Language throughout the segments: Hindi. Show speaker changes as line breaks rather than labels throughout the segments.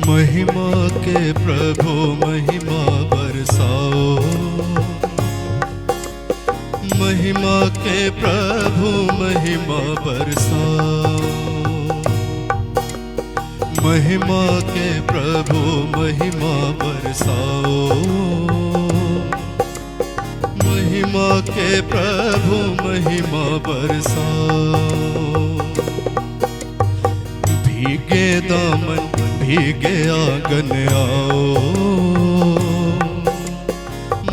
महिमा के प्रभु महिमा बरसाओ, महिमा के प्रभु महिमा बरसाओ, महिमा के प्रभु महिमा बरसाओ, महिमा के प्रभु महिमा बरसाओ। भीगे दामन भीगे आंगन आओ,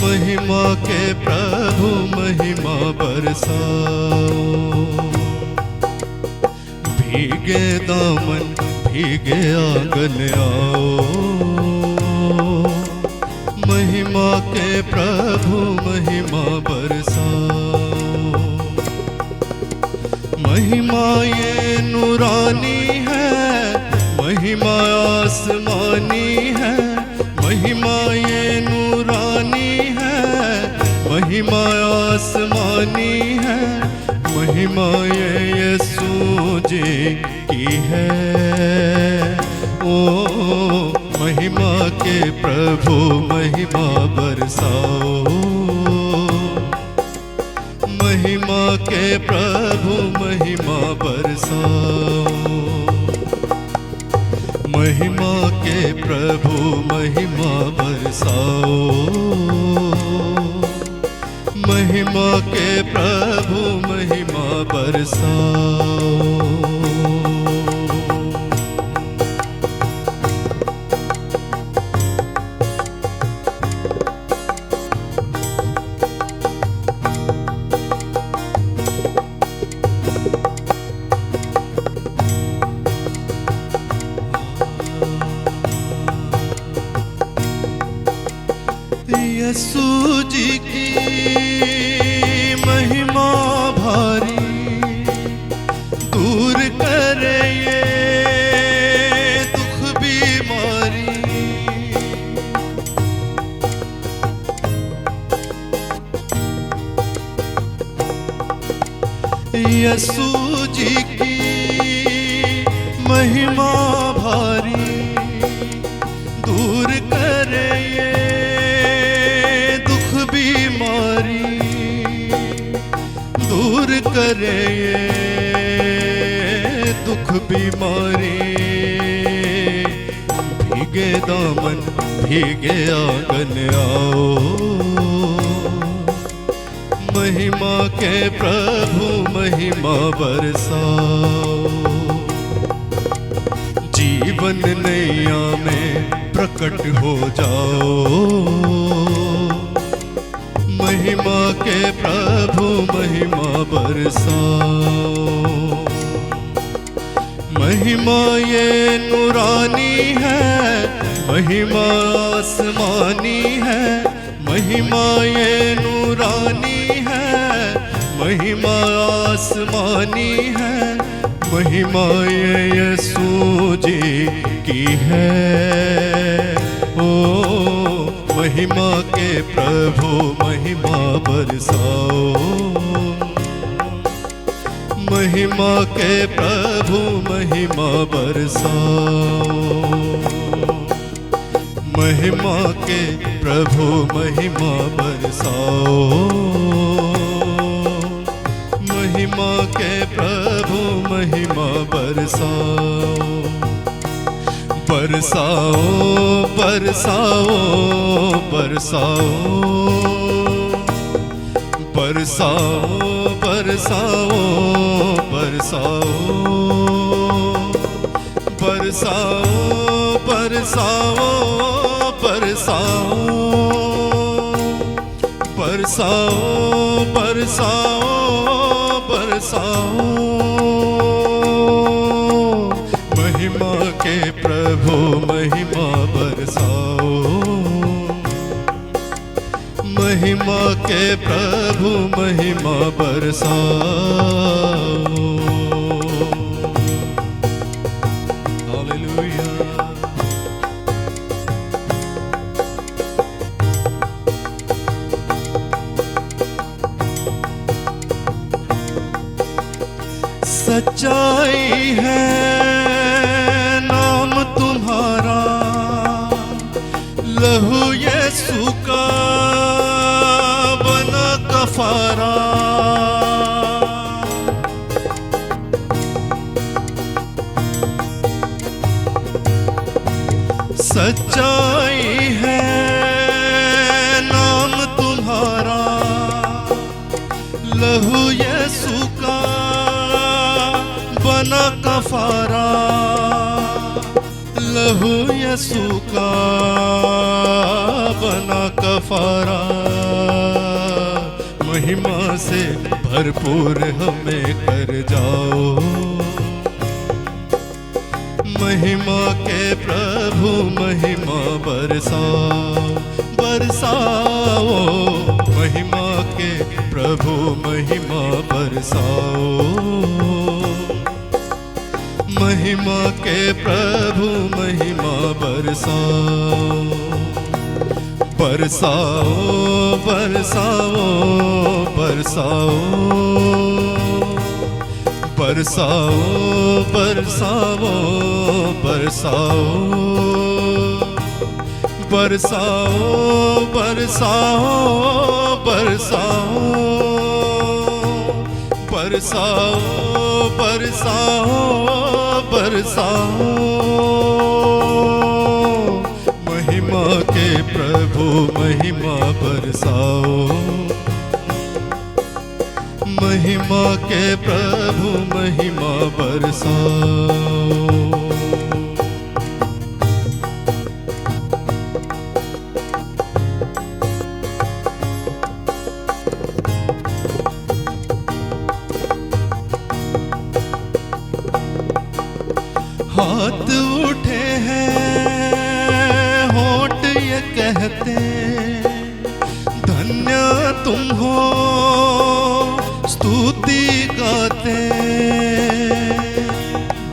महिमा के प्रभु महिमा बरसाओ। भीगे दामन भीगे आंगन आओ, महिमा के प्रभु महिमा बरसाओ। महिमा ये नूरानी है, महिमा आसमानी है, महिमा ये नूरानी है, महिमा आसमानी है, महिमा ये यीशु जी की है। ओ महिमा के प्रभु महिमा बरसाओ, महिमा के प्रभु महिमा बरसाओ। महिमा के प्रभु महिमा बरसाओ, महिमा के प्रभु महिमा बरसाओ। यीशु जी की महिमा भारी, दूर करे ये दुख बीमारी। यीशु जी की महिमा भारी, दूर करे ये बीमारी, दूर करे ये दुख बीमारी। भीगे दामन भीगे आंगन आओ, महिमा के प्रभु महिमा बरसाओ। जीवन नैया में प्रकट हो जाओ, महिमा के प्रभु महिमा बरसाओ। महिमा ये नूरानी है, महिमा आसमानी है, महिमा ये नूरानी है, महिमा आसमानी है, महिमा ये यीशु जी की है। ओ महिमा के प्रभु महिमा बरसाओ, महिमा के प्रभु महिमा बरसाओ। महिमा के प्रभु महिमा बरसाओ, महिमा के प्रभु महिमा बरसाओ। बरसाओ बरसाओ बरसाओ बरसाओ बरसाओ बरसाओ बरसाओ बरसाओ बरसाओ बरसाओ बरसाओ बरसाओ महिमा के प्रभु महिमा बरसाओ महिमा के प्रभु महिमा बरसाओ हालेलुया सच्चाई है नाम तुम्हारा लहू यीशु का बना कफारा सच्चाई है नाम तुम्हारा लहू यीशु का बना कफारा लहू यीशु का बना कफारा महिमा से भरपूर हमें कर जाओ महिमा के प्रभु महिमा बरसाओ बरसाओ महिमा के प्रभु महिमा बरसाओ महिमा के प्रभु महिमा बरसाओ बरसाओ बरसाओ बरसाओ बरसाओ बरसाओ बरसाओ बरसाओ बरसाओ बरसाओ बरसाओ बरसाओ बरसाओ महिमा के प्रभु महिमा बरसाओ महिमा के प्रभु महिमा बरसाओ हाथ उठे हैं होठ ये कहते धन्य तुम हो स्तुति गाते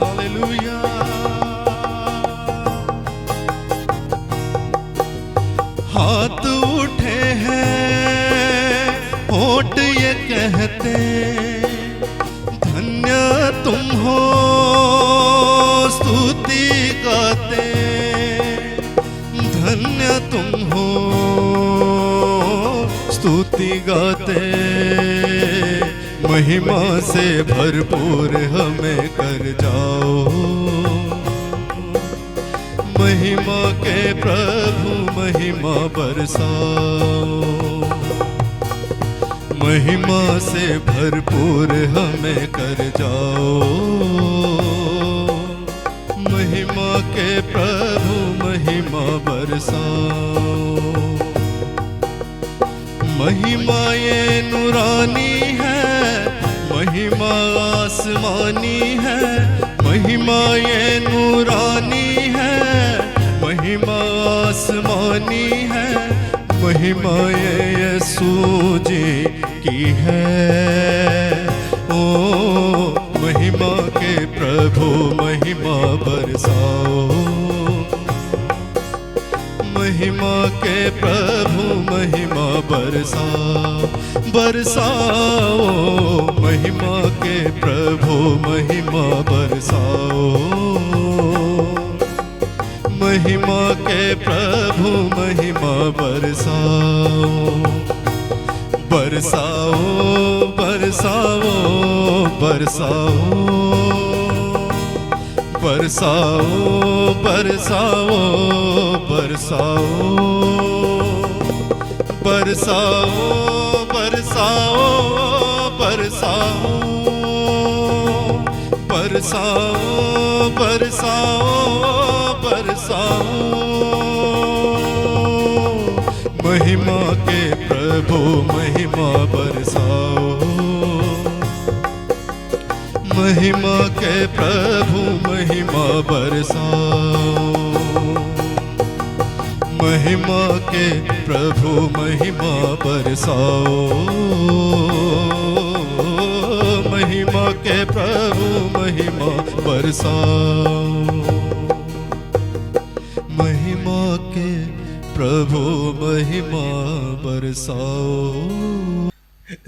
हालेलुया हाथ उठे हैं होठ ये कहते धन्य तुम हो स्तुति गाते धन्य तुम हो स्तुति गाते महिमा से भरपूर हमें कर जाओ महिमा के प्रभु महिमा बरसाओ महिमा से भरपूर हमें कर जाओ महिमा के प्रभु महिमा बरसाओ महिमा ये नूरानी है महिमा आसमानी है महिमा ये नूरानी है महिमा आसमानी है महिमा ये यीशु जी की है ओ महिमा के प्रभु महिमा बरसाओ महिमा के प्रभु महिमा बरसाओ बरसाओ महिमा के प्रभु महिमा बरसाओ महिमा के प्रभु महिमा बरसाओ बरसाओ बरसाओ बरसाओ बरसाओ बरसाओ बरसाओ बरसाओ बरसाओ बरसाओ बरसाओ बरसाओ बरसाओ महिमा के प्रभु महिमा बरसाओ महिमा के प्रभु महिमा बरसाओ महिमा के प्रभु महिमा बरसाओ महिमा के प्रभु महिमा बरसाओ महिमा के प्रभु महिमा बरसाओ।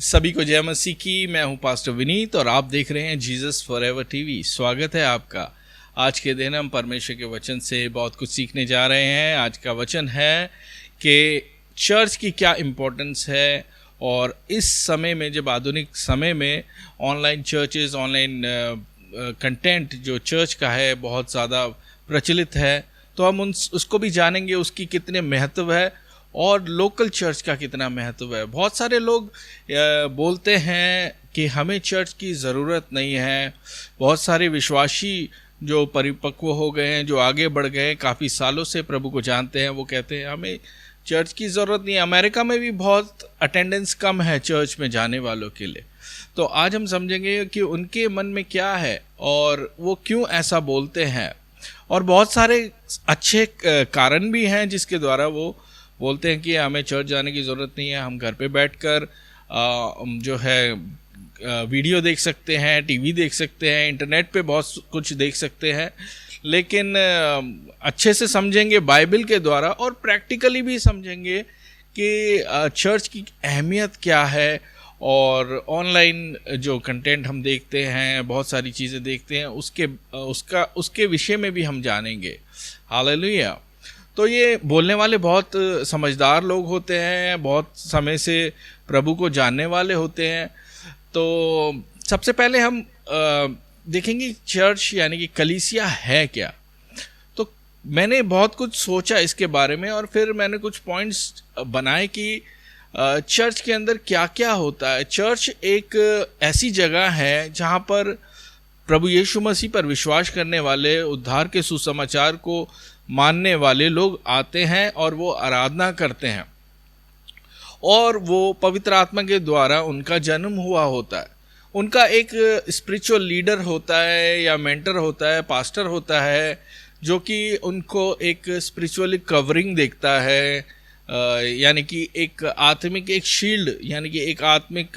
सभी को जय मसीह की। मैं हूं पास्टर विनीत और आप देख रहे हैं जीसस फॉरएवर टीवी। स्वागत है आपका। आज के दिन हम परमेश्वर के वचन से बहुत कुछ सीखने जा रहे हैं। आज का वचन है कि चर्च की क्या इम्पोर्टेंस है, और इस समय में, जब आधुनिक समय में ऑनलाइन चर्चेस, ऑनलाइन कंटेंट जो चर्च का है बहुत ज़्यादा प्रचलित है, तो हम उसको भी जानेंगे, उसकी कितने महत्व है और लोकल चर्च का कितना महत्व है। बहुत सारे लोग बोलते हैं कि हमें चर्च की ज़रूरत नहीं है। बहुत सारे विश्वासी जो परिपक्व हो गए हैं, जो आगे बढ़ गए हैं, काफ़ी सालों से प्रभु को जानते हैं, वो कहते हैं हमें चर्च की ज़रूरत नहीं है। अमेरिका में भी बहुत अटेंडेंस कम है चर्च में जाने वालों के लिए। तो आज हम समझेंगे कि उनके मन में क्या है और वो क्यों ऐसा बोलते हैं, और बहुत सारे अच्छे कारण भी हैं जिसके द्वारा वो बोलते हैं कि हमें चर्च जाने की ज़रूरत नहीं है, हम घर पे बैठकर जो है वीडियो देख सकते हैं, टीवी देख सकते हैं, इंटरनेट पे बहुत कुछ देख सकते हैं। लेकिन अच्छे से समझेंगे बाइबल के द्वारा और प्रैक्टिकली भी समझेंगे कि चर्च की अहमियत क्या है, और ऑनलाइन जो कंटेंट हम देखते हैं, बहुत सारी चीज़ें देखते हैं, उसके विषय में भी हम जानेंगे। हालेलुया। तो ये बोलने वाले बहुत समझदार लोग होते हैं, बहुत समय से प्रभु को जानने वाले होते हैं। तो सबसे पहले हम देखेंगे चर्च यानी कि कलीसिया है क्या। तो मैंने बहुत कुछ सोचा इसके बारे में, और फिर मैंने कुछ पॉइंट्स बनाए कि चर्च के अंदर क्या क्या होता है। चर्च एक ऐसी जगह है जहाँ पर प्रभु यीशु मसीह पर विश्वास करने वाले, उद्धार के सुसमाचार को मानने वाले लोग आते हैं और वो आराधना करते हैं, और वो पवित्र आत्मा के द्वारा उनका जन्म हुआ होता है। उनका एक स्पिरिचुअल लीडर होता है या मेंटर होता है, पास्टर होता है, जो कि उनको एक स्पिरिचुअली कवरिंग देखता है, यानी कि एक आत्मिक एक शील्ड, यानी कि एक आत्मिक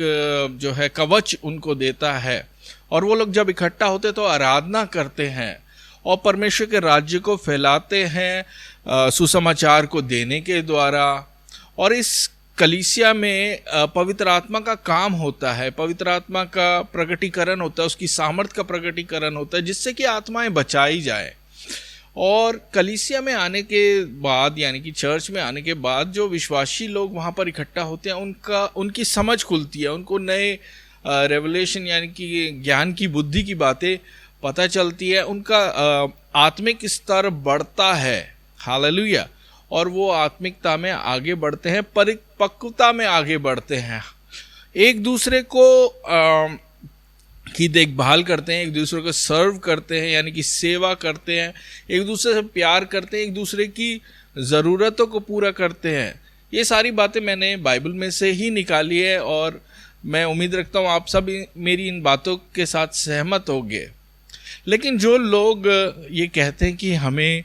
जो है कवच उनको देता है। और वो लोग जब इकट्ठा होते तो आराधना करते हैं और परमेश्वर के राज्य को फैलाते हैं सुसमाचार को देने के द्वारा। और इस कलीसिया में पवित्र आत्मा का काम होता है, पवित्र आत्मा का प्रकटीकरण होता है, उसकी सामर्थ्य का प्रकटीकरण होता है, जिससे कि आत्माएं बचाई जाए। और कलीसिया में आने के बाद, यानी कि चर्च में आने के बाद, जो विश्वासी लोग वहाँ पर इकट्ठा होते हैं, उनकी समझ खुलती है, उनको नए रेवलेशन यानी कि ज्ञान की, बुद्धि की बातें पता चलती है, उनका आत्मिक स्तर बढ़ता है। हालेलुया। और वो आत्मिकता में आगे बढ़ते हैं, परिपक्वता में आगे बढ़ते हैं, एक दूसरे को की देखभाल करते हैं, एक दूसरे को सर्व करते हैं, यानी कि सेवा करते हैं, एक दूसरे से प्यार करते हैं, एक दूसरे की ज़रूरतों को पूरा करते हैं। ये सारी बातें मैंने बाइबल में से ही निकाली है, और मैं उम्मीद रखता हूँ आप सब मेरी इन बातों के साथ सहमत होंगे। लेकिन जो लोग ये कहते हैं कि हमें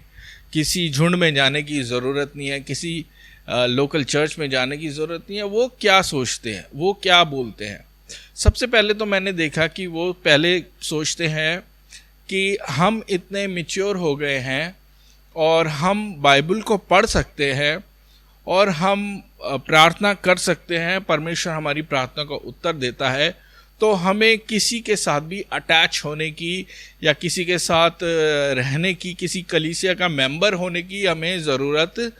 किसी झुंड में जाने की ज़रूरत नहीं है, किसी लोकल चर्च में जाने की ज़रूरत नहीं है, वो क्या सोचते हैं, वो क्या बोलते हैं। सबसे पहले तो मैंने देखा कि वो पहले सोचते हैं कि हम इतने मैच्योर हो गए हैं और हम बाइबल को पढ़ सकते हैं और हम प्रार्थना कर सकते हैं, परमेश्वर हमारी प्रार्थना को उत्तर देता है, तो हमें किसी के साथ भी अटैच होने की या किसी के साथ रहने की, किसी कलीसिया का मेंबर होने की हमें ज़रूरत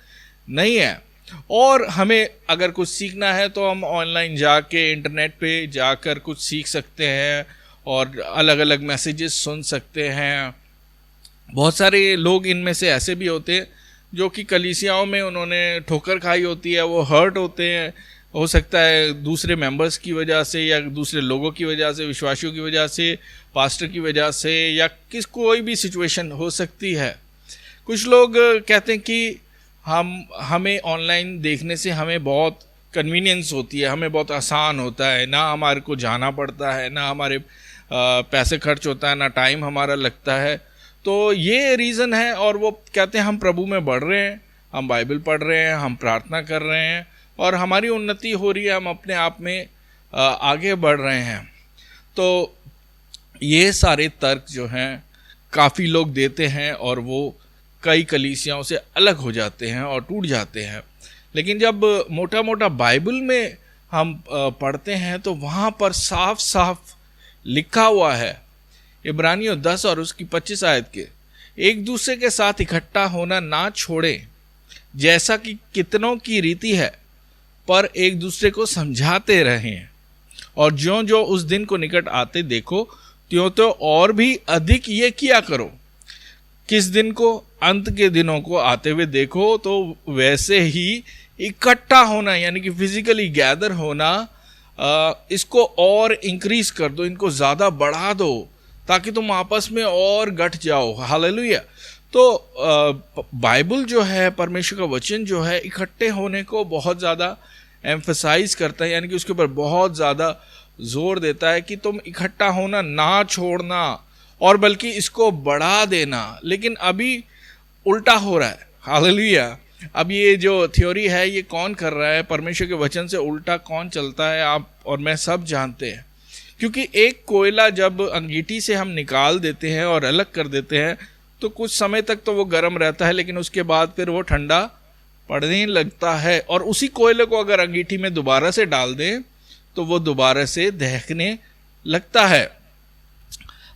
नहीं है। और हमें अगर कुछ सीखना है तो हम ऑनलाइन जाके, इंटरनेट पे जाकर कुछ सीख सकते हैं और अलग अलग मैसेजेस सुन सकते हैं, बहुत सारे लोग इनमें से ऐसे भी होते हैं जो कि कलीसियाओं में उन्होंने ठोकर खाई होती है, वो हर्ट होते हैं, हो सकता है दूसरे मेंबर्स की वजह से या दूसरे लोगों की वजह से, विश्वासियों की वजह से, पास्टर की वजह से, या कोई भी सिचुएशन हो सकती है। कुछ लोग कहते हैं कि हमें ऑनलाइन देखने से हमें बहुत कन्वीनियंस होती है, हमें बहुत आसान होता है, ना हमारे को जाना पड़ता है, ना हमारे पैसे खर्च होता है, ना टाइम हमारा लगता है। तो ये रीज़न है। और वो कहते हैं हम प्रभु में बढ़ रहे हैं, हम बाइबल पढ़ रहे हैं, हम प्रार्थना कर रहे हैं और हमारी उन्नति हो रही है, हम अपने आप में आगे बढ़ रहे हैं। तो ये सारे तर्क जो हैं काफ़ी लोग देते हैं और वो कई कलीसियाओं से अलग हो जाते हैं और टूट जाते हैं। लेकिन जब मोटा मोटा बाइबल में हम पढ़ते हैं तो वहाँ पर साफ साफ लिखा हुआ है, इब्रानियों 10 और उसकी 25 आयत के, एक दूसरे के साथ इकट्ठा होना ना छोड़ें, जैसा कि कितनों की रीति है, पर एक दूसरे को समझाते रहें, और ज्यों ज्यों उस दिन को निकट आते देखो त्यों तो और भी अधिक ये किया करो। किस दिन को? अंत के दिनों को आते हुए देखो। तो वैसे ही इकट्ठा होना, यानी कि फिजिकली गैदर होना, इसको और इंक्रीज कर दो, इनको ज़्यादा बढ़ा दो ताकि तुम आपस में और गठ जाओ। हालेलुया। तो बाइबल जो है, परमेश्वर का वचन जो है, इकट्ठे होने को बहुत ज़्यादा एम्फसाइज करता है, यानी कि उसके ऊपर बहुत ज़्यादा जोर देता है कि तुम इकट्ठा होना ना छोड़ना और बल्कि इसको बढ़ा देना। लेकिन अभी उल्टा हो रहा है। हालेलुया। अब ये जो थ्योरी है ये कौन कर रहा है? परमेश्वर के वचन से उल्टा कौन चलता है? आप और मैं सब जानते हैं। क्योंकि एक कोयला जब अंगीठी से हम निकाल देते हैं और अलग कर देते हैं तो कुछ समय तक तो वो गर्म रहता है, लेकिन उसके बाद फिर वो ठंडा पड़ने लगता है। और उसी कोयले को अगर अंगीठी में दोबारा से डाल दें तो वो दोबारा से दहकने लगता है।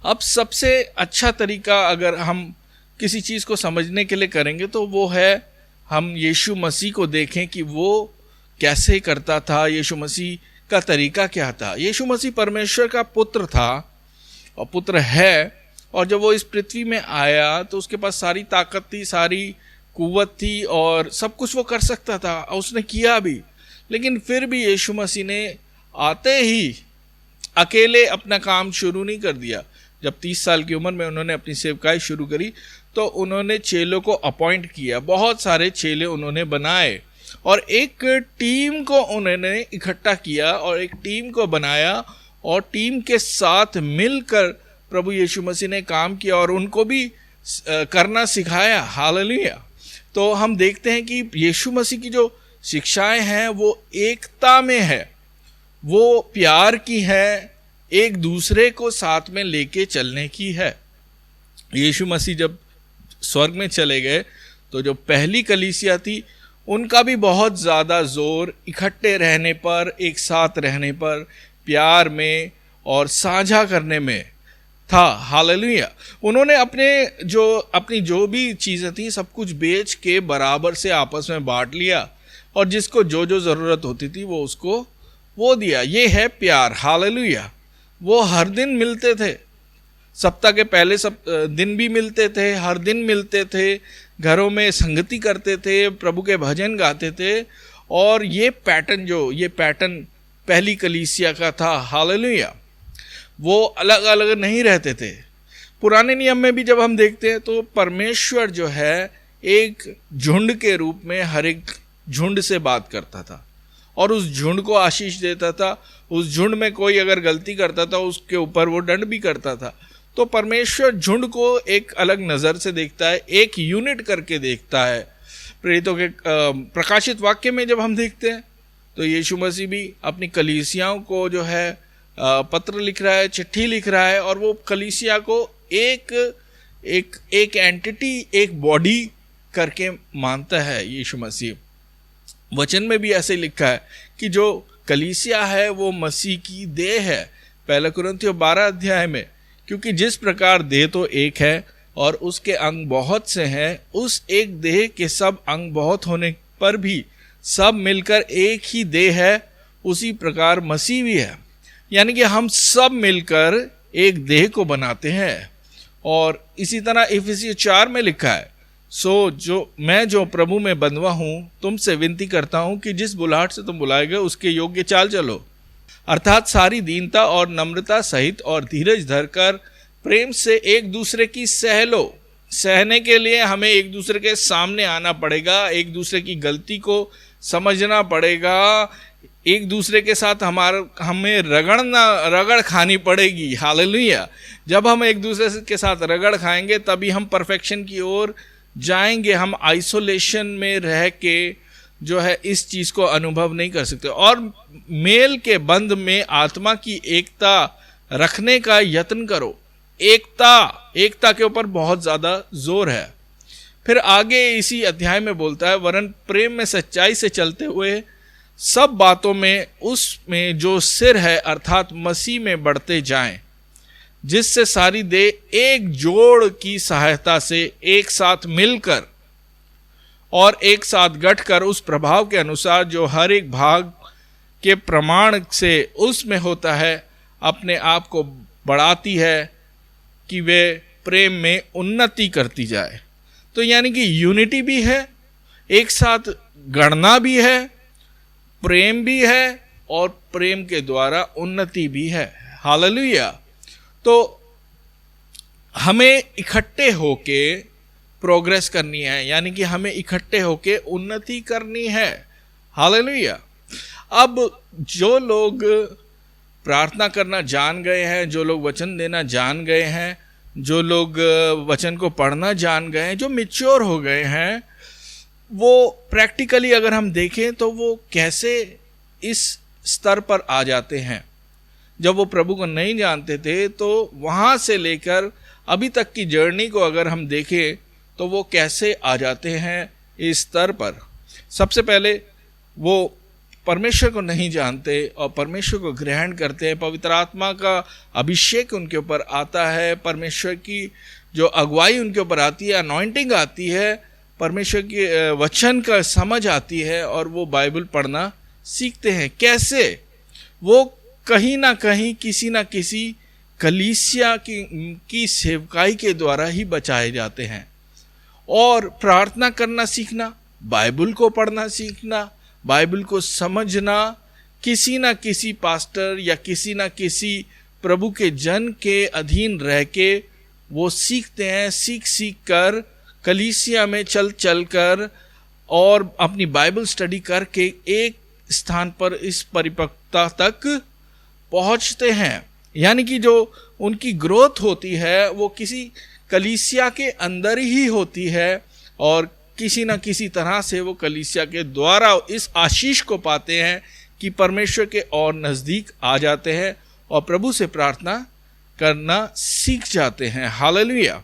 अब सबसे अच्छा तरीका अगर हम किसी चीज़ को समझने के लिए करेंगे तो वो है हम यीशु मसीह को देखें कि वो कैसे करता था, यीशु मसीह का तरीका क्या था। यीशु मसीह परमेश्वर का पुत्र था और पुत्र है, और जब वो इस पृथ्वी में आया तो उसके पास सारी ताकत थी, सारी कुव्वत थी और सब कुछ वो कर सकता था और उसने किया भी। लेकिन फिर भी यीशु मसीह ने आते ही अकेले अपना काम शुरू नहीं कर दिया। जब 30 साल की उम्र में उन्होंने अपनी सेवकाई शुरू करी तो उन्होंने चेलों को अपॉइंट किया, बहुत सारे चेले उन्होंने बनाए और एक टीम को उन्होंने इकट्ठा किया और एक टीम को बनाया और टीम के साथ मिलकर प्रभु यीशु मसीह ने काम किया और उनको भी करना सिखाया। हालेलुया। तो हम देखते हैं कि यीशु मसीह की जो शिक्षाएं हैं वो एकता में है, वो प्यार की है, एक दूसरे को साथ में लेके चलने की है। यीशु मसीह जब स्वर्ग में चले गए तो जो पहली कलीसिया थी उनका भी बहुत ज़्यादा जोर इकट्ठे रहने पर, एक साथ रहने पर, प्यार में और साझा करने में था। हालेलुया। उन्होंने अपनी जो भी चीज़ें थी सब कुछ बेच के बराबर से आपस में बांट लिया और जिसको जो जो ज़रूरत होती थी वो उसको वो दिया। ये है प्यार। हालेलुया। वो हर दिन मिलते थे, सप्ताह के पहले सब दिन भी मिलते थे, हर दिन मिलते थे, घरों में संगति करते थे, प्रभु के भजन गाते थे। और ये पैटर्न पहली कलीसिया का था। हालेलुया। वो अलग अलग नहीं रहते थे। पुराने नियम में भी जब हम देखते हैं तो परमेश्वर जो है एक झुंड के रूप में हर एक झुंड से बात करता था और उस झुंड को आशीष देता था। उस झुंड में कोई अगर गलती करता था उसके ऊपर वो दंड भी करता था। तो परमेश्वर झुंड को एक अलग नज़र से देखता है, एक यूनिट करके देखता है। प्रेरितों के प्रकाशित वाक्य में जब हम देखते हैं तो यीशु मसीह भी अपनी कलीसियाओं को जो है पत्र लिख रहा है, चिट्ठी लिख रहा है और वो कलीसिया को एक एंटिटी, एक बॉडी करके मानता है। यीशु मसीह वचन में भी ऐसे लिखा है कि जो कलीसिया है वो मसीह की देह है। पहला कुरिन्थियों 12 अध्याय में, क्योंकि जिस प्रकार देह तो एक है और उसके अंग बहुत से हैं, उस एक देह के सब अंग बहुत होने पर भी सब मिलकर एक ही देह है, उसी प्रकार मसीह भी है। यानी कि हम सब मिलकर एक देह को बनाते हैं और इसी तरह इफिसियों 4 में लिखा है, जो प्रभु में बंधुआ हूं तुमसे विनती करता हूं कि जिस बुलाहट से तुम बुलाए गए उसके योग्य चाल चलो, अर्थात सारी दीनता और नम्रता सहित और धीरज धरकर प्रेम से एक दूसरे की सह लो। सहने के लिए हमें एक दूसरे के सामने आना पड़ेगा, एक दूसरे की गलती को समझना पड़ेगा, एक दूसरे के साथ हमें रगड़ खानी पड़ेगी। हालेलुया। जब हम एक दूसरे के साथ रगड़ खाएंगे तभी हम परफेक्शन की ओर जाएंगे। हम आइसोलेशन में रह के जो है इस चीज को अनुभव नहीं कर सकते। और मेल के बंध में आत्मा की एकता रखने का यत्न करो। एकता के ऊपर बहुत ज्यादा जोर है। फिर आगे इसी अध्याय में बोलता है, वरन प्रेम में सच्चाई से चलते हुए सब बातों में उसमें जो सिर है अर्थात मसीह में बढ़ते जाएं, जिससे सारी देह एक जोड़ की सहायता से एक साथ मिलकर और एक साथ गठकर उस प्रभाव के अनुसार जो हर एक भाग के प्रमाण से उसमें होता है, अपने आप को बढ़ाती है कि वे प्रेम में उन्नति करती जाए। तो यानी कि यूनिटी भी है, एक साथ गणना भी है, प्रेम भी है और प्रेम के द्वारा उन्नति भी है। हालेलुया। तो हमें इकट्ठे होके प्रोग्रेस करनी है, यानी कि हमें इकट्ठे होके उन्नति करनी है। हालेलुया। अब जो लोग प्रार्थना करना जान गए हैं, जो लोग वचन देना जान गए हैं, जो लोग वचन को पढ़ना जान गए हैं, जो मैच्योर हो गए हैं, वो प्रैक्टिकली अगर हम देखें तो वो कैसे इस स्तर पर आ जाते हैं। जब वो प्रभु को नहीं जानते थे तो वहाँ से लेकर अभी तक की जर्नी को अगर हम देखें तो वो कैसे आ जाते हैं इस स्तर पर। सबसे पहले वो परमेश्वर को नहीं जानते और परमेश्वर को ग्रहण करते हैं। पवित्र आत्मा का अभिषेक उनके ऊपर आता है, परमेश्वर की जो अगुवाई उनके ऊपर आती है, अनॉइंटिंग आती है, परमेश्वर के वचन का समझ आती है और वो बाइबल पढ़ना सीखते हैं। कैसे? वो कहीं ना कहीं किसी ना किसी कलीसिया की सेवकाई के द्वारा ही बचाए जाते हैं। और प्रार्थना करना सीखना, बाइबल को पढ़ना सीखना, बाइबल को समझना, किसी ना किसी पास्टर या किसी ना किसी प्रभु के जन के अधीन रह के वो सीखते हैं। सीख कर कलीसिया में चल कर और अपनी बाइबल स्टडी करके एक स्थान पर इस परिपक्वता तक पहुंचते हैं। यानी कि जो उनकी ग्रोथ होती है वो किसी कलीसिया के अंदर ही होती है और किसी न किसी तरह से वो कलीसिया के द्वारा इस आशीष को पाते हैं कि परमेश्वर के और नज़दीक आ जाते हैं और प्रभु से प्रार्थना करना सीख जाते हैं। हालेलुया।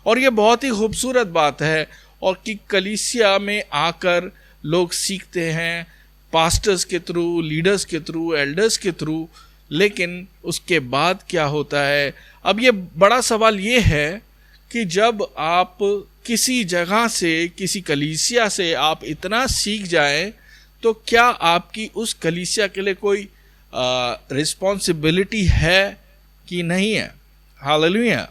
और ये बहुत ही खूबसूरत बात है और कि कलीसिया में आकर लोग सीखते हैं, पास्टर्स के थ्रू, लीडर्स के थ्रू, एल्डर्स के थ्रू। लेकिन उसके बाद क्या होता है? अब ये बड़ा सवाल ये है कि जब आप किसी जगह से, किसी कलीसिया से आप इतना सीख जाएं तो क्या आपकी उस कलीसिया के लिए कोई रिस्पॉन्सिबिलिटी है कि नहीं है? हालेलुया।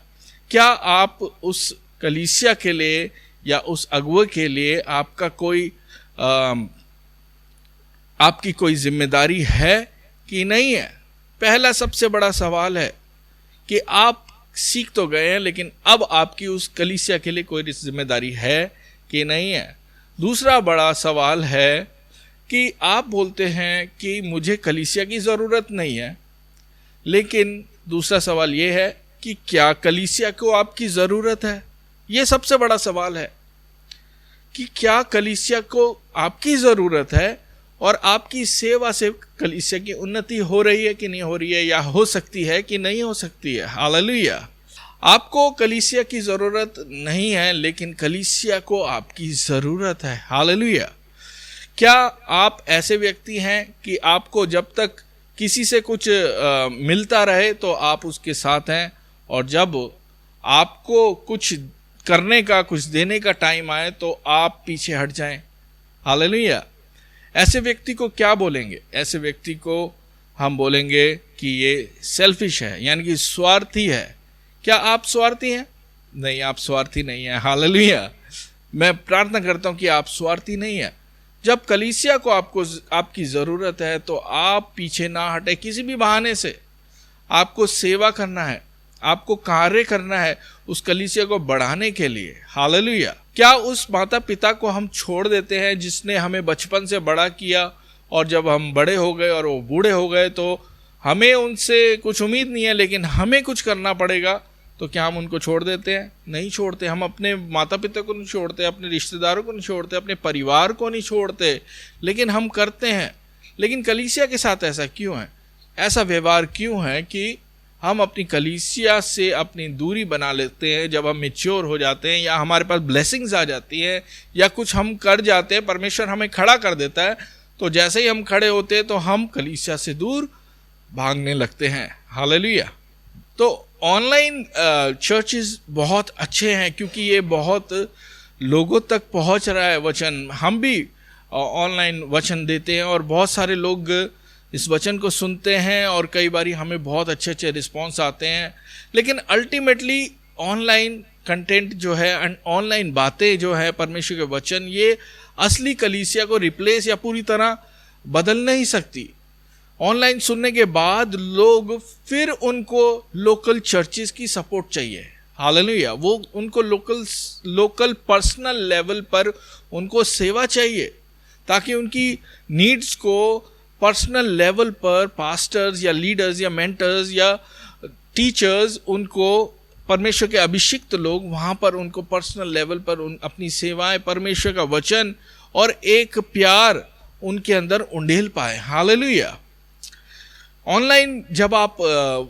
क्या आप उस कलीसिया के लिए या उस अगुवे के लिए आपकी कोई जिम्मेदारी है कि नहीं है? पहला सबसे बड़ा सवाल है कि आप सीख तो गए हैं लेकिन अब आपकी उस कलीसिया के लिए कोई जिम्मेदारी है कि नहीं है। दूसरा बड़ा सवाल है कि आप बोलते हैं कि मुझे कलीसिया की ज़रूरत नहीं है, लेकिन दूसरा सवाल ये है कि क्या कलीसिया को आपकी ज़रूरत है? ये सबसे बड़ा सवाल है कि क्या कलीसिया को आपकी ज़रूरत है और आपकी सेवा से कलीसिया की उन्नति हो रही है कि नहीं हो रही है, या हो सकती है कि नहीं हो सकती है। हालेलुया। आपको कलीसिया की ज़रूरत नहीं है लेकिन कलीसिया को आपकी ज़रूरत है। हालेलुया। क्या आप ऐसे व्यक्ति हैं कि आपको जब तक किसी से कुछ मिलता रहे तो आप उसके साथ हैं, और जब आपको कुछ करने का, कुछ देने का टाइम आए तो आप पीछे हट जाएं? हालेलुया। ऐसे व्यक्ति को क्या बोलेंगे? ऐसे व्यक्ति को हम बोलेंगे कि ये सेल्फिश है, यानी कि स्वार्थी है। क्या आप स्वार्थी हैं? नहीं, आप स्वार्थी नहीं है। हालेलुया। मैं प्रार्थना करता हूं कि आप स्वार्थी नहीं है। जब कलीसिया को आपकी ज़रूरत है तो आप पीछे ना हटे। किसी भी बहाने से आपको सेवा करना है, आपको कार्य करना है उस कलीसिया को बढ़ाने के लिए। हालेलुया। क्या उस माता पिता को हम छोड़ देते हैं जिसने हमें बचपन से बड़ा किया, और जब हम बड़े हो गए और वो बूढ़े हो गए तो हमें उनसे कुछ उम्मीद नहीं है लेकिन हमें कुछ करना पड़ेगा, तो क्या हम उनको छोड़ देते हैं? नहीं छोड़ते। हम अपने माता पिता को नहीं छोड़ते, अपने रिश्तेदारों को नहीं छोड़ते, अपने परिवार को नहीं छोड़ते, लेकिन हम करते हैं। लेकिन कलीसिया के साथ ऐसा क्यों है? ऐसा व्यवहार क्यों है कि हम अपनी कलीसिया से अपनी दूरी बना लेते हैं जब हम मैच्योर हो जाते हैं, या हमारे पास ब्लेसिंग्स आ जाती हैं, या कुछ हम कर जाते हैं, परमेश्वर हमें खड़ा कर देता है, तो जैसे ही हम खड़े होते हैं तो हम कलीसिया से दूर भागने लगते हैं। हालेलुया। तो ऑनलाइन चर्चेस बहुत अच्छे हैं क्योंकि ये बहुत लोगों तक पहुंच रहा है वचन। हम भी ऑनलाइन वचन देते हैं और बहुत सारे लोग इस वचन को सुनते हैं और कई बारी हमें बहुत अच्छे अच्छे रिस्पॉन्स आते हैं। लेकिन अल्टीमेटली ऑनलाइन कंटेंट जो है, ऑनलाइन बातें जो है, परमेश्वर के वचन, ये असली कलीसिया को रिप्लेस या पूरी तरह बदल नहीं सकती। ऑनलाइन सुनने के बाद लोग फिर उनको लोकल चर्चेस की सपोर्ट चाहिए। हालेलुया। वो उनको लोकल पर्सनल लेवल पर उनको सेवा चाहिए, ताकि उनकी नीड्स को पर्सनल लेवल पर पास्टर्स या लीडर्स या मेंटर्स या टीचर्स, उनको परमेश्वर के अभिषिक्त लोग वहाँ पर उनको पर्सनल लेवल पर अपनी सेवाएं, परमेश्वर का वचन और एक प्यार उनके अंदर उंडेल पाए। हालेलुया। ऑनलाइन जब आप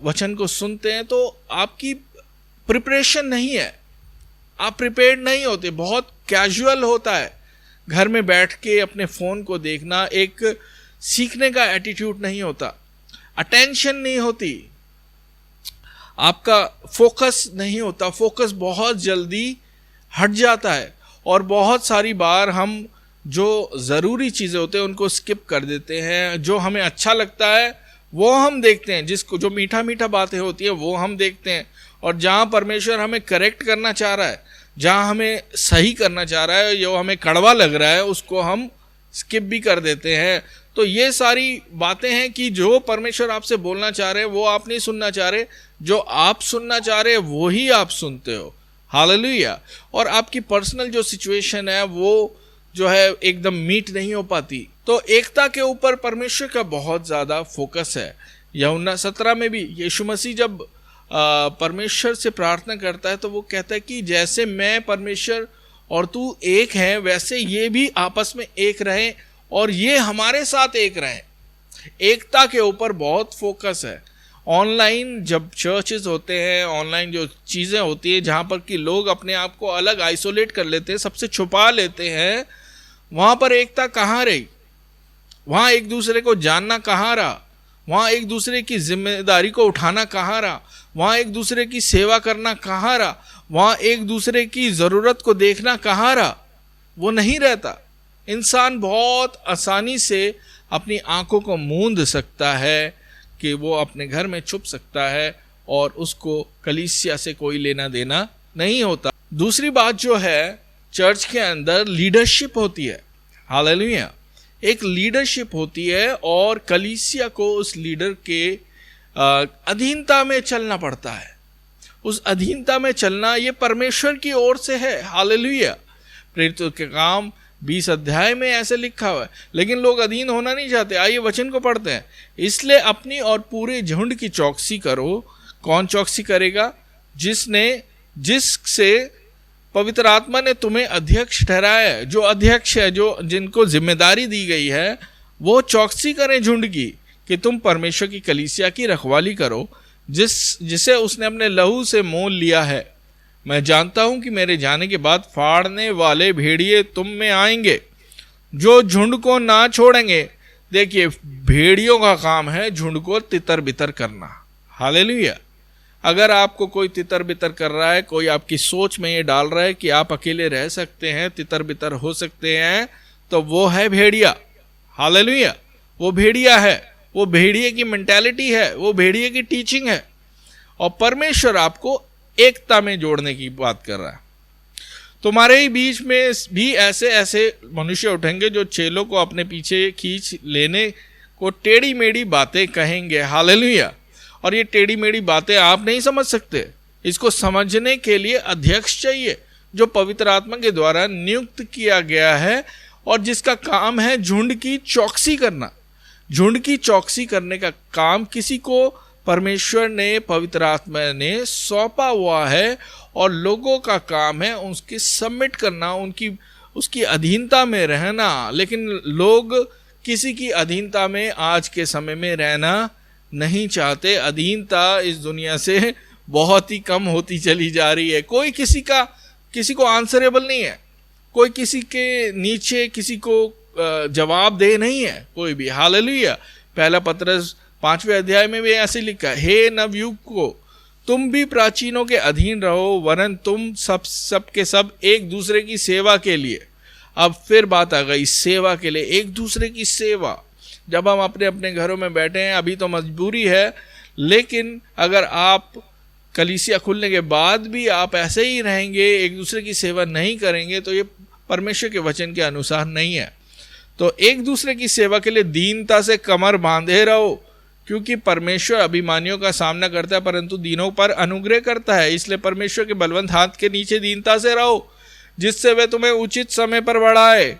वचन को सुनते हैं तो आपकी प्रिपरेशन नहीं है, आप प्रिपेयर्ड नहीं होते, बहुत कैजुअल होता है। घर में बैठ के अपने फ़ोन को देखना, एक सीखने का एटीट्यूड नहीं होता, अटेंशन नहीं होती, आपका फोकस नहीं होता, फोकस बहुत जल्दी हट जाता है। और बहुत सारी बार हम जो ज़रूरी चीज़ें होते हैं उनको स्किप कर देते हैं। जो हमें अच्छा लगता है वो हम देखते हैं, जिसको जो मीठा मीठा बातें होती है वो हम देखते हैं, और जहाँ परमेश्वर हमें करेक्ट करना चाह रहा है, जहाँ हमें सही करना चाह रहा है, जो हमें कड़वा लग रहा है, उसको हम स्किप भी कर देते हैं। तो ये सारी बातें हैं कि जो परमेश्वर आपसे बोलना चाह रहे हैं वो आप नहीं सुनना चाह रहे, जो आप सुनना चाह रहे हैं वो ही आप सुनते हो। हालेलुया। और आपकी पर्सनल जो सिचुएशन है वो जो है एकदम मीट नहीं हो पाती। तो एकता के ऊपर परमेश्वर का बहुत ज़्यादा फोकस है। यूहन्ना 17 में भी यीशु मसीह जब परमेश्वर से प्रार्थना करता है तो वो कहता है कि जैसे मैं परमेश्वर और तू एक है, वैसे ये भी आपस में एक रहे और ये हमारे साथ एक रहे। एकता के ऊपर बहुत फोकस है। ऑनलाइन जब चर्चेस होते हैं, ऑनलाइन जो चीज़ें होती है जहाँ पर कि लोग अपने आप को अलग आइसोलेट कर लेते हैं, सबसे छुपा लेते हैं, वहाँ पर एकता कहाँ रही? वहाँ एक दूसरे को जानना कहाँ रहा? वहाँ एक दूसरे की जिम्मेदारी को उठाना कहाँ रहा? वहाँ एक दूसरे की सेवा करना कहाँ रहा? वहाँ एक दूसरे की ज़रूरत को देखना कहाँ रहा? वो नहीं रहता। इंसान बहुत आसानी से अपनी आंखों को मूंद सकता है कि वो अपने घर में छुप सकता है और उसको कलीसिया से कोई लेना देना नहीं होता। दूसरी बात जो है, चर्च के अंदर लीडरशिप होती है। हालेलुया। एक लीडरशिप होती है और कलीसिया को उस लीडर के अधीनता में चलना पड़ता है। उस अधीनता में चलना ये परमेश्वर की ओर से है। हालेलुया। प्रेरितों के काम 20 अध्याय में ऐसे लिखा हुआ है, लेकिन लोग अधीन होना नहीं चाहते। आइए वचन को पढ़ते हैं। इसलिए अपनी और पूरे झुंड की चौकसी करो। कौन चौकसी करेगा? जिससे पवित्र आत्मा ने तुम्हें अध्यक्ष ठहराया है। जो अध्यक्ष है, जो जिनको जिम्मेदारी दी गई है, वो चौकसी करें झुंड की, कि तुम परमेश्वर की कलीसिया की रखवाली करो, जिसे उसने अपने लहू से मोल लिया है। मैं जानता हूं कि मेरे जाने के बाद फाड़ने वाले भेड़िए तुम में आएंगे, जो झुंड को ना छोड़ेंगे। देखिए, भेड़ियों का काम है झुंड को तितर बितर करना। हालेलुया। अगर आपको कोई तितर बितर कर रहा है, कोई आपकी सोच में ये डाल रहा है कि आप अकेले रह सकते हैं, तितर बितर हो सकते हैं, तो वो है भेड़िया। हालेलुया। वो भेड़िया है, वो भेड़िए की मेंटालिटी है, वो भेड़िए की टीचिंग है। और परमेश्वर आपको एकता में जोड़ने की बात कर रहा है। तुम्हारे ही बीच में भी ऐसे ऐसे मनुष्य उठेंगे जो चेलों को अपने पीछे खींच लेने को टेढ़ी मेढ़ी बातें कहेंगे। हालेलुया। और ये टेढ़ी मेढ़ी बातें आप नहीं समझ सकते, इसको समझने के लिए अध्यक्ष चाहिए जो पवित्र आत्मा के द्वारा नियुक्त किया गया है और जिसका काम है झुंड की चौकसी करना। झुंड की चौकसी करने का काम किसी को परमेश्वर ने, पवित्र आत्मा ने सौंपा हुआ है और लोगों का काम है उसकी सबमिट करना, उसकी अधीनता में रहना। लेकिन लोग किसी की अधीनता में आज के समय में रहना नहीं चाहते। अधीनता इस दुनिया से बहुत ही कम होती चली जा रही है। कोई किसी को आंसरेबल नहीं है, कोई किसी के नीचे किसी को जवाब दे नहीं है कोई भी। हालेलुया। पहला पत्रस 5वें अध्याय में भी ऐसे लिखा है, हे नवयुग को तुम भी प्राचीनों के अधीन रहो, वरन तुम सब के सब एक दूसरे की सेवा के लिए। अब फिर बात आ गई सेवा के लिए, एक दूसरे की सेवा। जब हम अपने अपने घरों में बैठे हैं, अभी तो मजबूरी है, लेकिन अगर आप कलीसिया खुलने के बाद भी आप ऐसे ही रहेंगे, एक दूसरे की सेवा नहीं करेंगे, तो ये परमेश्वर के वचन के अनुसार नहीं है। तो एक दूसरे की सेवा के लिए दीनता से कमर बांधे रहो, क्योंकि परमेश्वर अभिमानियों का सामना करता है परंतु दीनों पर अनुग्रह करता है। इसलिए परमेश्वर के बलवंत हाथ के नीचे दीनता से रहो, जिससे वे तुम्हें उचित समय पर बढ़ाए।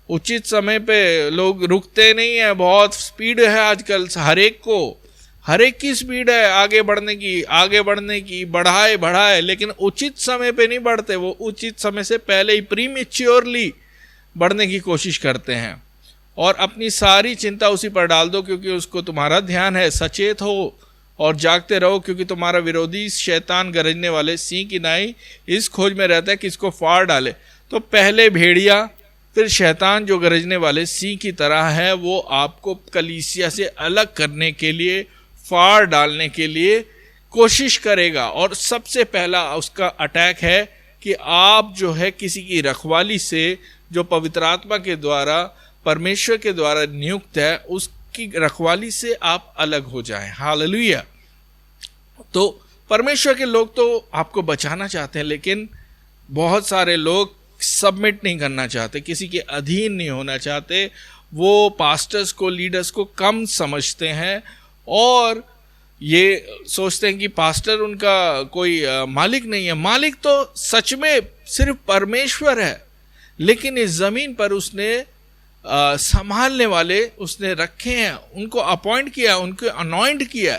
उचित समय पे लोग रुकते नहीं है, बहुत स्पीड है आजकल, हर एक की स्पीड है आगे बढ़ने की, बढ़ाए, लेकिन उचित समय पे नहीं बढ़ते। वो उचित समय से पहले ही प्रीमेच्योरली बढ़ने की कोशिश करते हैं और अपनी सारी चिंता उसी पर डाल दो, क्योंकि उसको तुम्हारा ध्यान है। सचेत हो और जागते रहो, क्योंकि तुम्हारा विरोधी शैतान गरजने वाले सिंह की नाई इस खोज में रहता है कि इसको फाड़ डाले। तो पहले भेड़िया, फिर शैतान जो गरजने वाले सिंह की तरह है, वो आपको कलीसिया से अलग करने के लिए, फाड़ डालने के लिए कोशिश करेगा। और सबसे पहला उसका अटैक है कि आप जो है किसी की रखवाली से, जो पवित्र आत्मा के द्वारा, परमेश्वर के द्वारा नियुक्त है, उसकी रखवाली से आप अलग हो जाएं। हालेलुया। तो परमेश्वर के लोग तो आपको बचाना चाहते हैं, लेकिन बहुत सारे लोग सबमिट नहीं करना चाहते, किसी के अधीन नहीं होना चाहते। वो पास्टर्स को, लीडर्स को कम समझते हैं और ये सोचते हैं कि पास्टर उनका कोई मालिक नहीं है। मालिक तो सच में सिर्फ परमेश्वर है, लेकिन इस ज़मीन पर उसने संभालने वाले उसने रखे हैं, उनको अपॉइंट किया, उनको अनॉइंट किया,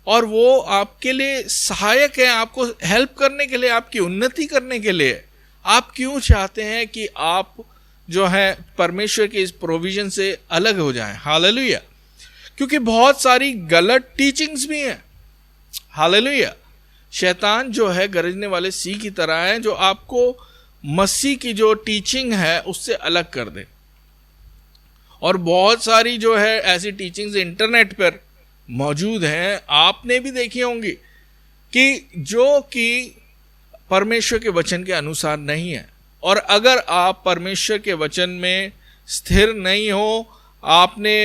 और वो आपके लिए सहायक है, आपको हेल्प करने के लिए, आपकी उन्नति करने के लिए। आप क्यों चाहते हैं कि आप जो है परमेश्वर के इस प्रोविजन से अलग हो जाएं? हालेलुया। क्योंकि बहुत सारी गलत टीचिंग्स भी हैं। हालेलुया। शैतान जो है गरजने वाले सिंह की तरह है, जो आपको मसीह की जो टीचिंग है उससे अलग कर दे। और बहुत सारी जो है ऐसी टीचिंग्स इंटरनेट पर मौजूद हैं, आपने भी देखी होंगी, कि जो कि परमेश्वर के वचन के अनुसार नहीं है। और अगर आप परमेश्वर के वचन में स्थिर नहीं हो, आपने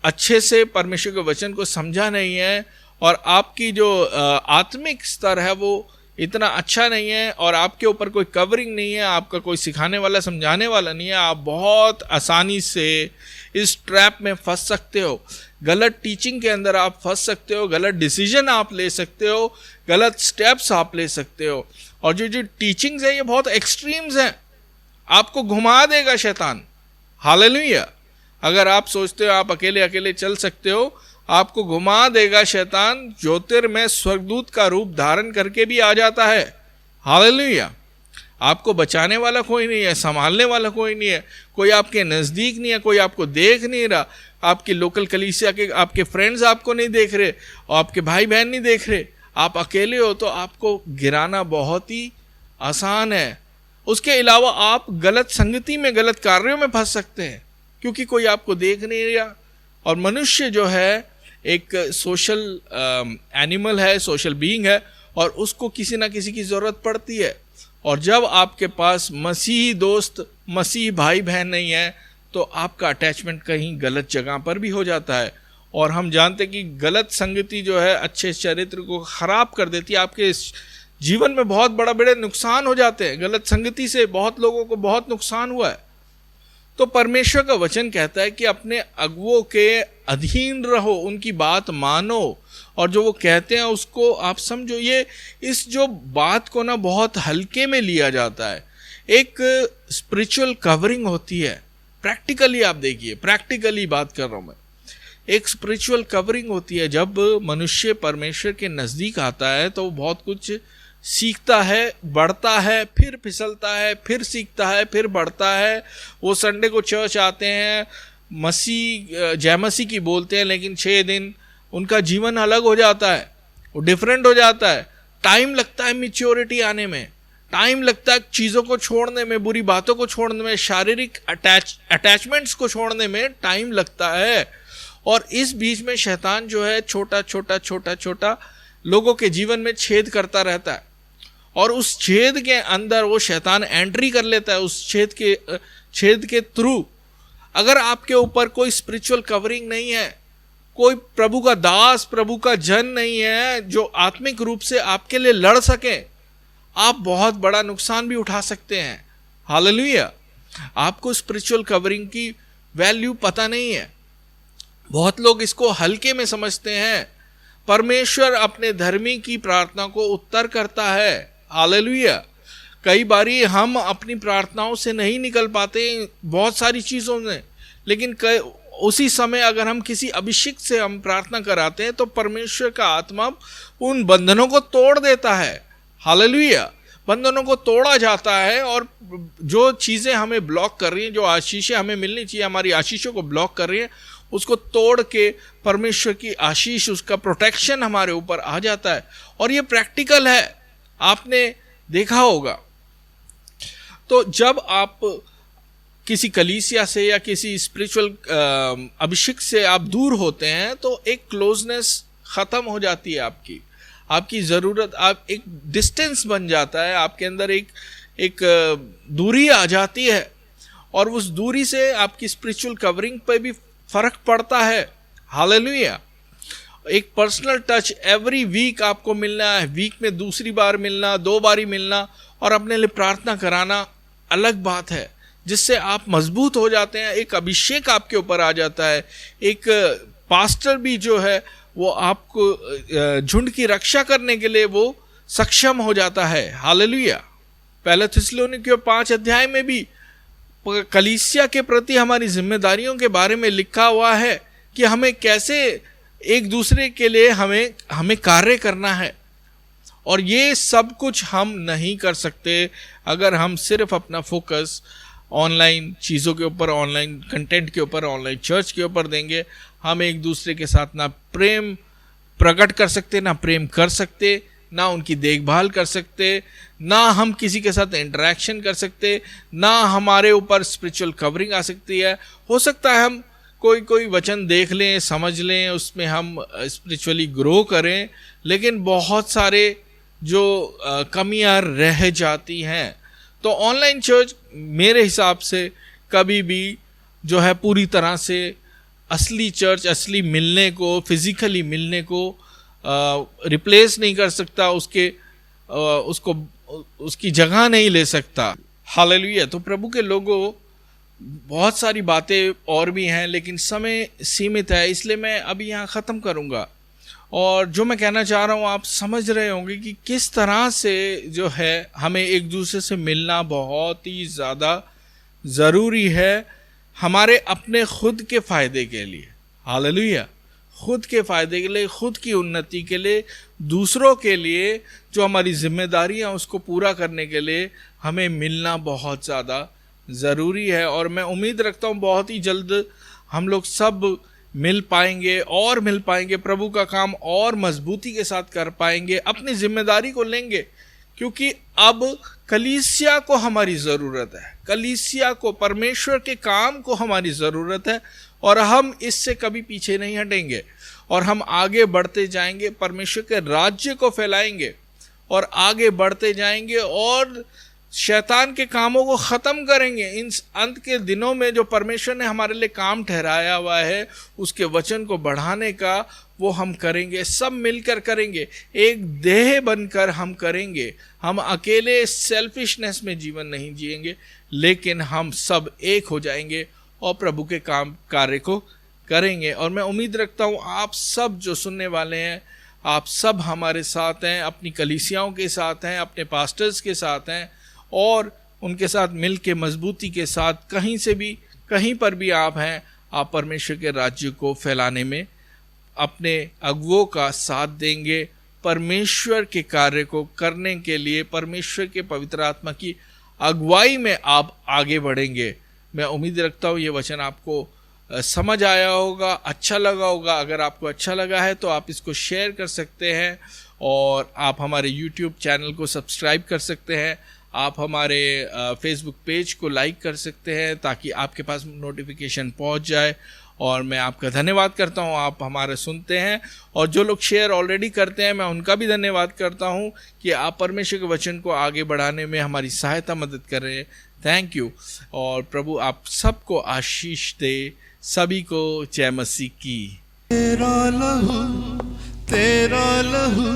अच्छे से परमेश्वर के वचन को समझा नहीं है, और आपकी जो आत्मिक स्तर है वो इतना अच्छा नहीं है, और आपके ऊपर कोई कवरिंग नहीं है, आपका कोई सिखाने वाला, समझाने वाला नहीं है, आप बहुत आसानी से इस ट्रैप में फंस सकते हो। गलत टीचिंग के अंदर आप फंस सकते हो, गलत डिसीजन आप ले सकते हो, गलत स्टेप्स आप ले सकते हो। और जो टीचिंग्स है ये बहुत एक्सट्रीम्स हैं, आपको घुमा देगा शैतान। हालेलुया। अगर आप सोचते हो आप अकेले अकेले चल सकते हो, आपको घुमा देगा शैतान। ज्योतिर्मय स्वर्गदूत का रूप धारण करके भी आ जाता है। हालेलुया। आपको बचाने वाला कोई नहीं है, संभालने वाला कोई नहीं है, कोई आपके नज़दीक नहीं है, कोई आपको देख नहीं रहा, आपकी लोकल कलीसिया के आपके फ्रेंड्स आपको नहीं देख रहे, और आपके भाई बहन नहीं देख रहे, आप अकेले हो, तो आपको गिराना बहुत ही आसान है। उसके अलावा आप गलत संगति में, गलत कार्यों में फंस सकते हैं, क्योंकि कोई आपको देख नहीं रहा। और मनुष्य जो है एक सोशल एनिमल है, सोशल बीइंग है, और उसको किसी ना किसी की ज़रूरत पड़ती है। और जब आपके पास मसीही दोस्त, मसीही भाई बहन नहीं है, तो आपका अटैचमेंट कहीं गलत जगह पर भी हो जाता है। और हम जानते हैं कि गलत संगति जो है अच्छे चरित्र को ख़राब कर देती है, आपके जीवन में बहुत बड़े नुकसान हो जाते हैं, गलत संगति से बहुत लोगों को बहुत नुकसान हुआ है। तो परमेश्वर का वचन कहता है कि अपने अगुओं के अधीन रहो, उनकी बात मानो, और जो वो कहते हैं उसको आप समझो। ये इस जो बात को ना बहुत हल्के में लिया जाता है। एक स्पिरिचुअल कवरिंग होती है, प्रैक्टिकली आप देखिए, प्रैक्टिकली बात कर रहा हूं मैं। एक स्पिरिचुअल कवरिंग होती है। जब मनुष्य परमेश्वर के नज़दीक आता है तो वो बहुत कुछ सीखता है, बढ़ता है, फिर फिसलता है, फिर सीखता है, फिर बढ़ता है। वो संडे को चर्च आते हैं, जय मसीह की बोलते हैं, लेकिन 6 दिन उनका जीवन अलग हो जाता है, वो डिफरेंट हो जाता है। टाइम लगता है मैच्योरिटी आने में, टाइम लगता है चीज़ों को छोड़ने में, बुरी बातों को छोड़ने में, शारीरिक अटैचमेंट्स को छोड़ने में टाइम लगता है। और इस बीच में शैतान जो है छोटा छोटा लोगों के जीवन में छेद करता रहता है, और उस छेद के अंदर वो शैतान एंट्री कर लेता है। उस छेद के थ्रू अगर आपके ऊपर कोई स्पिरिचुअल कवरिंग नहीं है, कोई प्रभु का दास, प्रभु का जन नहीं है जो आत्मिक रूप से आपके लिए लड़ सके, आप बहुत बड़ा नुकसान भी उठा सकते हैं। हालेलुया। आपको स्पिरिचुअल कवरिंग की वैल्यू पता नहीं है। बहुत लोग इसको हल्के में समझते हैं। परमेश्वर अपने धर्मी की प्रार्थना को उत्तर करता है। हालेलुया। कई बारी हम अपनी प्रार्थनाओं से नहीं निकल पाते बहुत सारी चीज़ों में, लेकिन उसी समय अगर हम किसी अभिषेक से हम प्रार्थना कराते हैं तो परमेश्वर का आत्मा उन बंधनों को तोड़ देता है। हालेलुया। बंधनों को तोड़ा जाता है, और जो चीज़ें हमें ब्लॉक कर रही हैं, जो आशीषें हमें मिलनी चाहिए, हमारी आशीषों को ब्लॉक कर रही हैं, उसको तोड़ के परमेश्वर की आशीष, उसका प्रोटेक्शन हमारे ऊपर आ जाता है। और ये प्रैक्टिकल है, आपने देखा होगा। तो जब आप किसी कलीसिया से या किसी स्पिरिचुअल अभिषेक से आप दूर होते हैं तो एक क्लोजनेस ख़त्म हो जाती है आपकी ज़रूरत, आप एक डिस्टेंस बन जाता है, आपके अंदर एक दूरी आ जाती है, और उस दूरी से आपकी स्पिरिचुअल कवरिंग पे भी फर्क पड़ता है। हालेलुया। एक पर्सनल टच एवरी वीक आपको मिलना है, वीक में दूसरी बार मिलना, 2 बारी मिलना, और अपने लिए प्रार्थना कराना अलग बात है, जिससे आप मजबूत हो जाते हैं। एक अभिषेक आपके ऊपर आ जाता है। एक पास्टर भी जो है वो आपको झुंड की रक्षा करने के लिए वो सक्षम हो जाता है। हालेलुया। पहले थिस्सलुनीकियों 5 अध्याय में भी कलीसिया के प्रति हमारी जिम्मेदारियों के बारे में लिखा हुआ है कि हमें कैसे एक दूसरे के लिए हमें कार्य करना है। और ये सब कुछ हम नहीं कर सकते अगर हम सिर्फ अपना फोकस ऑनलाइन चीज़ों के ऊपर, ऑनलाइन कंटेंट के ऊपर, ऑनलाइन चर्च के ऊपर देंगे। हम एक दूसरे के साथ ना प्रेम प्रकट कर सकते, ना प्रेम कर सकते, ना उनकी देखभाल कर सकते, ना हम किसी के साथ इंटरेक्शन कर सकते, ना हमारे ऊपर स्पिरिचुअल कवरिंग आ सकती है। हो सकता है हम कोई वचन देख लें, समझ लें, उसमें हम स्पिरिचुअली ग्रो करें, लेकिन बहुत सारे जो कमियां रह जाती हैं। तो ऑनलाइन चर्च मेरे हिसाब से कभी भी जो है पूरी तरह से असली चर्च, असली मिलने को, फिजिकली मिलने को रिप्लेस नहीं कर सकता, उसकी जगह नहीं ले सकता। हालेलुया। तो प्रभु के लोगों, बहुत सारी बातें और भी हैं, लेकिन समय सीमित है, इसलिए मैं अभी यहाँ ख़त्म करूँगा। और जो मैं कहना चाह रहा हूँ आप समझ रहे होंगे कि किस तरह से जो है हमें एक दूसरे से मिलना बहुत ही ज़्यादा ज़रूरी है, हमारे अपने खुद के फ़ायदे के लिए। हालेलुया। खुद के फ़ायदे के लिए, खुद की उन्नति के लिए, दूसरों के लिए जो हमारी जिम्मेदारियाँ उसको पूरा करने के लिए हमें मिलना बहुत ज़्यादा ज़रूरी है। और मैं उम्मीद रखता हूँ बहुत ही जल्द हम लोग सब मिल पाएंगे और मिल पाएंगे, प्रभु का काम और मजबूती के साथ कर पाएंगे, अपनी जिम्मेदारी को लेंगे, क्योंकि अब कलीसिया को हमारी ज़रूरत है, कलीसिया को, परमेश्वर के काम को हमारी ज़रूरत है, और हम इससे कभी पीछे नहीं हटेंगे और हम आगे बढ़ते जाएंगे, परमेश्वर के राज्य को फैलाएंगे और आगे बढ़ते जाएंगे और शैतान के कामों को ख़त्म करेंगे। इन अंत के दिनों में जो परमेश्वर ने हमारे लिए काम ठहराया हुआ है, उसके वचन को बढ़ाने का, वो हम करेंगे, सब मिलकर करेंगे, एक देह बनकर हम करेंगे। हम अकेले सेल्फिशनेस में जीवन नहीं जिएंगे, लेकिन हम सब एक हो जाएंगे और प्रभु के कार्य को करेंगे। और मैं उम्मीद रखता हूँ आप सब जो सुनने वाले हैं, आप सब हमारे साथ हैं, अपनी कलीसियाओं के साथ हैं, अपने पास्टर्स के साथ हैं, और उनके साथ मिल के मजबूती के साथ कहीं से भी, कहीं पर भी आप हैं, आप परमेश्वर के राज्य को फैलाने में अपने अगुवों का साथ देंगे, परमेश्वर के कार्य को करने के लिए परमेश्वर के पवित्र आत्मा की अगुवाई में आप आगे बढ़ेंगे। मैं उम्मीद रखता हूँ ये वचन आपको समझ आया होगा, अच्छा लगा होगा। अगर आपको अच्छा लगा है तो आप इसको शेयर कर सकते हैं, और आप हमारे YouTube चैनल को सब्सक्राइब कर सकते हैं, आप हमारे फेसबुक पेज को लाइक कर सकते हैं ताकि आपके पास नोटिफिकेशन पहुंच जाए। और मैं आपका धन्यवाद करता हूं, आप हमारे सुनते हैं, और जो लोग शेयर ऑलरेडी करते हैं मैं उनका भी धन्यवाद करता हूं कि आप परमेश्वर के वचन को आगे बढ़ाने में हमारी सहायता मदद कर रहे हैं। Thank you. और प्रभु आप सबको आशीष दे। सभी को जय मसीह की।
तेरा लहू, तेरा लहू,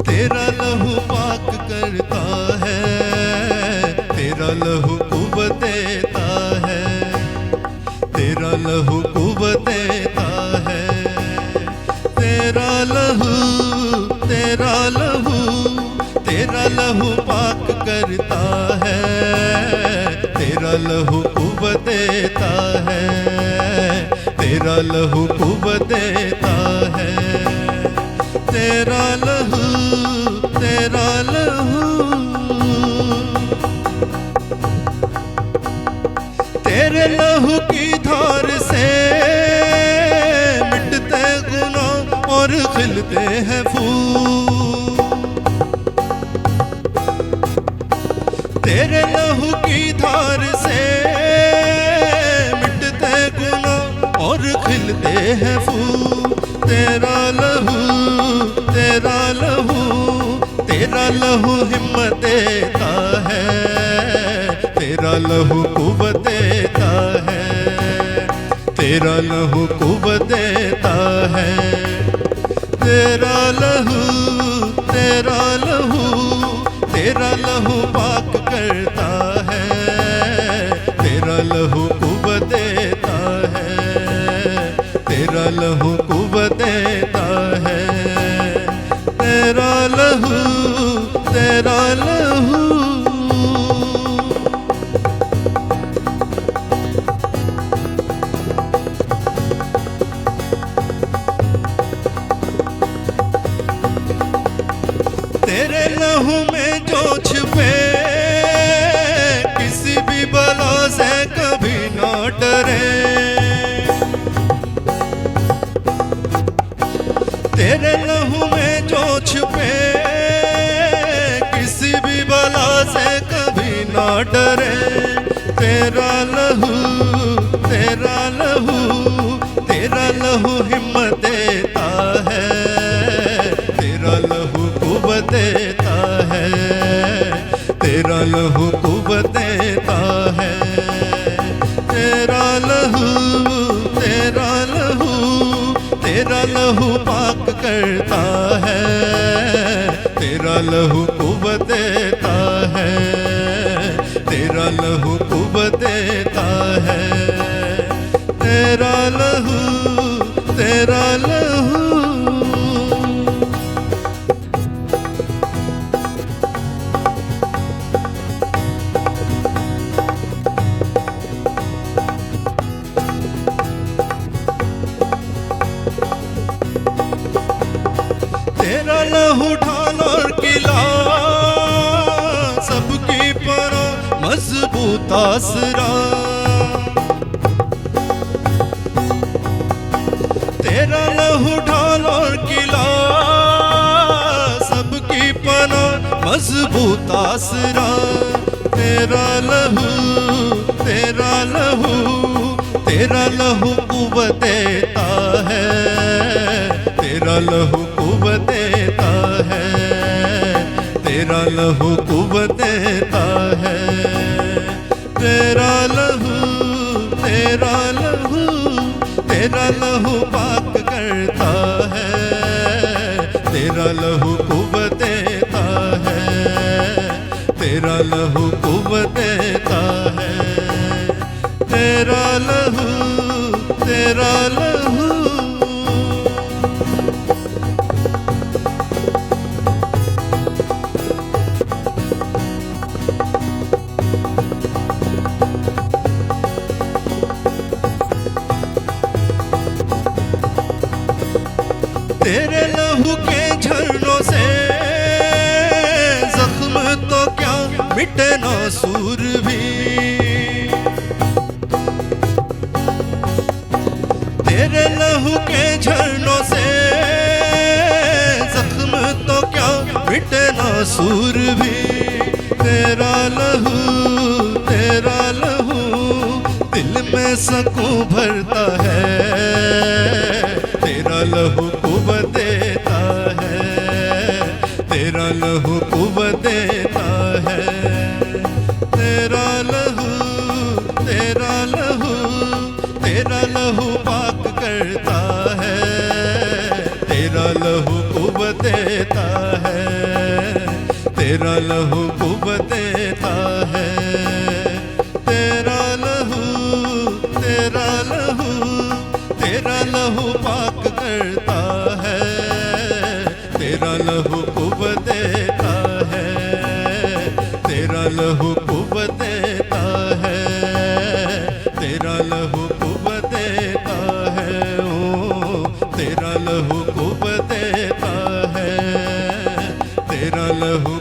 तेरा लहू पाक करता है, तेरा लहू कुव्वत देता है, तेरा लहू कुव्वत देता है, तेरा लहू, तेरा लहू, तेरा लहू पाक करता है, तेरा लहू कुव्वत देता है, तेरा लहू कुव्वत देता है, तेरा लहू, तेरा लहू, तेरे लहू की धार से मिटते गुनाह और खिलते हैं फूल, तेरे लहू की धार से मिटते गुनाह और खिलते हैं फूल, तेरा लहू, तेरा लहू, तेरा लहू हिम्मत देता है, तेरा लहू कुव्वत देता है, तेरा लहू कुव्वत देता है, तेरा लहू, तेरा लहू, तेरा लहू पाक करता है, तेरा लहू कुव्वत देता है, तेरा लहू कुव्वत देता है, तेरा लहू, तेरा लहू। तेरे लहू में जो छुपे किसी भी बला से कभी ना डरे, तेरे लहू में जो छुपे किसी भी बला से कभी ना डरे, तेरा लहू, तेरा लहू, तेरा लहू हिम्मत देता है, तेरा लहू कुव्वत देता है, तेरा लहू कुव्वत देता है, तेरा लहू, तेरा लहू, तेरा लहू पाक करता है, तेरा लहू कुव्वत देता है, तेरा लहू कुव्वत देता है, तेरा लहू, तेरा लहू। तेरा लहू ढाल और किला सबकी परो मजबूत आसरा, तेरा लहू ढाल और किला सबकी परो मजबूत आसरा, तेरा लहू, तेरा लहू, तेरा लहू कुव्वत देता है, तेरा लहू कुव्वत देता है, तेरा लहू कुव्वत देता है, तेरा लहू, तेरा लहू, तेरा लहू पाक करता है, तेरा लहू कुव्वत देता है, तेरा लहू कुव्वत देता है, तेरा लहू, तेरा लहू। तेरे लहू के झरनों से जख्म तो क्या मिटे नासूर भी, तेरे लहू के झरनों से जख्म तो क्या मिटे नासूर भी, तेरा लहू, तेरा लहू दिल में सकून भरता है, तेरा लहू कुव्वत देता है, तेरा लहू कुव्वत देता है, तेरा लहू, तेरा लहू, तेरा लहू पाक करता है, तेरा लहू कुव्वत देता है, तेरा लहू कुव्वत देता है, तेरा लहू, तेरा लहू, तेरा लहू पाक करता है, तेरा लहू कुव्वत देता है, तेरा लहू कुव्वत देता है, तेरा लहू कुव्वत देता है, ओ तेरा लहू कुव्वत देता है, तेरा लहू